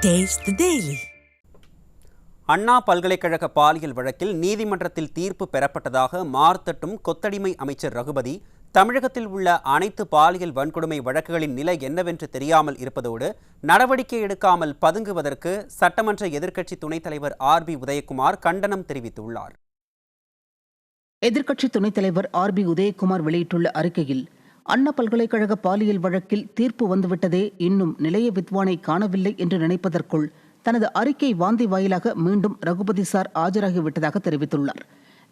Taste the Daily. அண்ணா பல்கலைக்கழக பாலியல் வழக்கில் நீதிமன்றத்தில் தீர்ப்பு பெறப்பட்டதாக மார்த்தட்டும் கொத்தடிமை அமைச்சர் ரகுபதி தமிழகத்தில் உள்ள அனைத்து பாலியல் வன்கொடுமை வழக்குகளின் நிலை என்னவென்று தெரியாமல் இருப்பதோடு நடவடிக்கை எடுக்காமல் பதுங்குவதற்கு சட்டமன்ற எதிர்க்கட்சி துணைத் தலைவர் ஆர்.பி. உதயகுமார் கண்டனம் தெரிவித்துள்ளார். எதிர்க்கட்சி துணைத் தலைவர் ஆர்.பி. உதயகுமார் வெளியிட்டுள்ள அறிக்கையில், அண்ணா பல்கலைக்கழக பாலியல் வழக்கில் தீர்ப்பு வந்துவிட்டதே, இன்னும் நிலைய வித்வானை காணவில்லை என்று நினைப்பதற்குள் தனது அறிக்கை வாந்தி வாயிலாக மீண்டும் ரகுபதி சார் ஆஜராகிவிட்டதாக தெரிவித்துள்ளார்.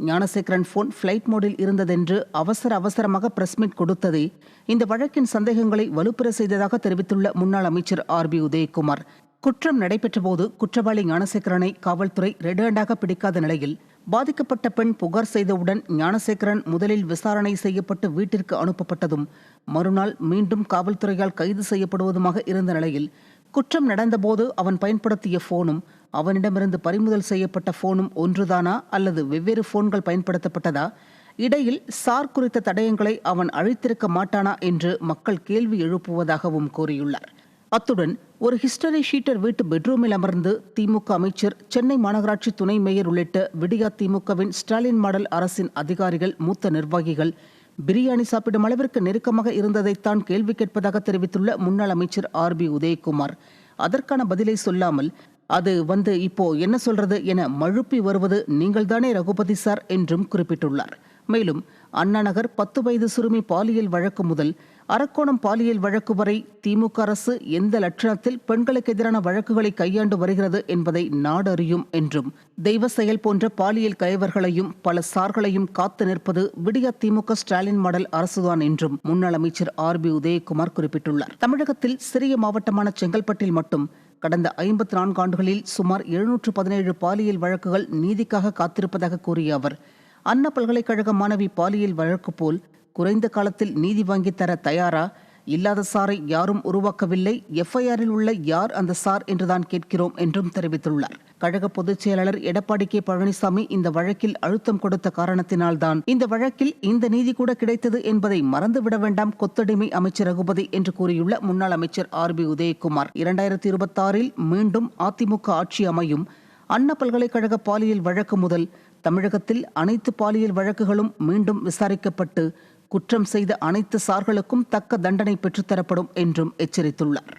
ஞானசேகரன் போன் பிளைட் மோடில் இருந்ததென்று அவசரமாக பிரஸ் மீட் கொடுத்ததே இந்த வழக்கின் சந்தேகங்களை வலுப்பெற செய்ததாக தெரிவித்துள்ள முன்னாள் அமைச்சர் ஆர்.பி. உதயகுமார், குற்றம் நடைபெற்றபோது குற்றவாளி ஞானசேகரனை காவல்துறை ரெட் ஹேண்டாக பிடிக்காத நிலையில் பாதிக்கப்பட்ட பெண் புகார் செய்தவுடன் ஞானசேகரன் முதலில் விசாரணை செய்யப்பட்டு வீட்டிற்கு அனுப்பப்பட்டதும் மறுநாள் மீண்டும் காவல்துறையால் கைது செய்யப்படுவதுமாக இருந்த நிலையில் குற்றம் நடந்தபோது அவன் பயன்படுத்திய போனும் அவனிடமிருந்து பறிமுதல் செய்யப்பட்ட போனும் ஒன்றுதானா அல்லது வெவ்வேறு போன்கள் பயன்படுத்தப்பட்டதா, இடையில் சார் குறித்த தடயங்களை அவன் அழித்திருக்க மாட்டானா என்று மக்கள் கேள்வி எழுப்புவதாகவும் கூறியுள்ளார். அத்துடன் ஒரு ஹிஸ்டரி ஷீட்டர் வீட்டு பெட்ரூமில் அமர்ந்து திமுக அமைச்சர், சென்னை மாநகராட்சி துணை மேயர் உள்ளிட்ட விடியா திமுகவின் ஸ்டாலின் மாடல் அரசின் அதிகாரிகள், மூத்த நிர்வாகிகள் பிரியாணி சாப்பிடும் அளவிற்கு நெருக்கமாக இருந்ததைத்தான் கேள்வி கேட்பதாக தெரிவித்துள்ள முன்னாள் அமைச்சர் ஆர்.பி. உதயகுமார், அதற்கான பதிலை சொல்லாமல் அது இப்போ என்ன சொல்றது என மழுப்பி வருவது நீங்கள்தானே ரகுபதி சார் என்றும் குறிப்பிட்டுள்ளார். மேலும் அண்ணா நகர் 10 வயது சிறுமி பாலியல் வழக்கு முதல் அரக்கோணம் பாலியல் வழக்கு வரை திமுக அரசு எந்த லட்சணத்தில் பெண்களுக்கு எதிரான வழக்குகளை கையாண்டு வருகிறது என்பதை நாடு அறியும் என்றும், தெய்வ செயல் போன்ற பாலியல் கயவர்களையும் பல சார்களையும் காத்து நிற்பது விடியா திமுக ஸ்டாலின் மாடல் அரசுதான் என்றும் முன்னாள் அமைச்சர் ஆர்.பி. உதயகுமார் குறிப்பிட்டுள்ளார். தமிழகத்தில் சிறிய மாவட்டமான செங்கல்பட்டில் மட்டும் கடந்த 54 ஆண்டுகளில் சுமார் 717 பாலியல் வழக்குகள் நீதிக்காக காத்திருப்பதாக கூறிய அவர், அண்ணா பல்கலைக்கழக மாணவி பாலியல் வழக்கு போல் குறைந்த காலத்தில் நீதி வாங்கி தர தயாரா? இல்லாத சாரை யாரும் உருவாக்கவில்லை, எஃப்ஐஆரில் உள்ள யார் அந்த சார் என்றுதான் கேட்கிறோம் என்றும் தெரிவித்துள்ளார். கழக பொதுச் செயலாளர் எடப்பாடி கே. பழனிசாமி இந்த வழக்கில் அழுத்தம் கொடுத்த காரணத்தினால்தான் இந்த வழக்கில் இந்த நீதி கூட கிடைத்தது என்பதை மறந்துவிட வேண்டாம் கொத்தடிமை அமைச்சர் ரகுபதி என்று கூறியுள்ள முன்னாள் அமைச்சர் ஆர்.பி. உதயகுமார், 2026 மீண்டும் அதிமுக ஆட்சி அமையும். அண்ணா பல்கலைக்கழக பாலியல் வழக்கு முதல் தமிழகத்தில் அனைத்து பாலியல் வழக்குகளும் மீண்டும் விசாரிக்கப்பட்டு குற்றம் செய்த அனைத்து சார்களுக்கும் தக்க தண்டனை பெற்றுத்தரப்படும் என்றும் எச்சரித்துள்ளார்.